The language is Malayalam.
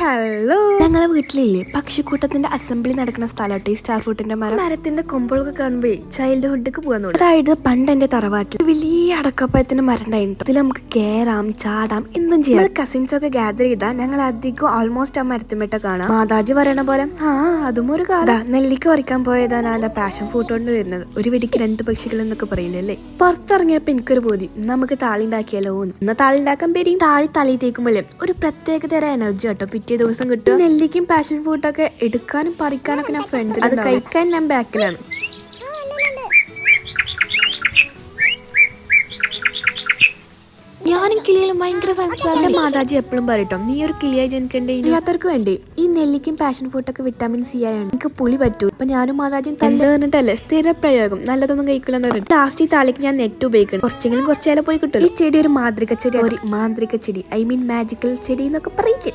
ഹലോ, ഞങ്ങളെ വീട്ടിലില്ലേ പക്ഷിക്കൂട്ടത്തിന്റെ അസംബ്ലി നടക്കുന്ന സ്ഥലമായിട്ട് ഈ സ്റ്റാർ ഫ്രൂട്ടിന്റെ മരത്തിന്റെ കൊമ്പുകളൊക്കെ കാണുമ്പോ ചൈൽഡ്ഹുഡിലേക്ക് പോകാൻ തോന്നും. അതായത് പണ്ട് എന്റെ തറവാട്ടിൽ വലിയ അടക്കപ്പഴത്തിന്റെ മരം ഉണ്ടായിട്ടുണ്ട്. ഇതിൽ നമുക്ക് കേറാം, ചാടാം, എന്തും ചെയ്യാം. കസിൻസ് ഒക്കെ ഗ്യാദർ ചെയ്താൽ ഞങ്ങൾ അധികം ഓൾമോസ്റ്റ് ആ മരത്തിമിട്ട കാണാം. മാതാജി പറയണ പോലെ അതും ഒരു കാലം. നെല്ലിക്ക പറിക്കാൻ പോയതാണ് ആ പാഷൻ ഫ്രൂട്ട് കൊണ്ട് വരുന്നത്. ഒരു വെടിക്ക് 2 പക്ഷികൾ എന്നൊക്കെ പറയില്ലല്ലേ. പുറത്തിറങ്ങിയപ്പോ എനിക്കൊരു ബോധി, നമുക്ക് താളി ഉണ്ടാക്കിയാലോ എന്ന്. താളി ഉണ്ടാക്കാൻ പേരും താഴി തലയിൽ തേക്കുമ്പോഴേ ഒരു പ്രത്യേകതര എനർജി കേട്ടോ പിറ്റേ ദിവസം കിട്ടും. നെല്ലിക്കും പാഷൻ ഫ്രൂട്ടൊക്കെ എടുക്കാനും പറിക്കാനൊക്കെ ഞാൻ ഫ്രണ്ടിൽ, അത് കഴിക്കാൻ ഞാൻ ബാക്കിലാണ്. ഞാനും കിളിയിലും ഭയങ്കര സംസാരം. മാതാജി എപ്പോഴും പറയട്ടോ, നീ ഒരു കിളിയായി ജനിക്കണ്ടേ. യാത്രക്ക് വേണ്ടി ഈ നെല്ലിക്കും പാഷൻ ഫ്രൂട്ടൊക്കെ വിറ്റാമിൻ സി ആയാണ്. എനിക്ക് പുളി പറ്റൂ. ഇപ്പൊ ഞാനും മാതാജിയും തല്ല് പറഞ്ഞിട്ടല്ലേ സ്ഥിര പ്രയോഗം. നല്ലതൊന്നും കഴിക്കില്ലെന്ന് പറഞ്ഞിട്ട് ലാസ്റ്റ് ഈ താളിക്ക് ഞാൻ നെറ്റ് ഉപയോഗിക്കണം. കുറച്ചെങ്കിലും കുറച്ചേരം പോയി കിട്ടും. ഈ ചെടി ഒരു മാന്ത്രിക ചെടി, ഐ മീൻ മാജിക്കൽ ചെടി എന്നൊക്കെ പറയില്ലേ.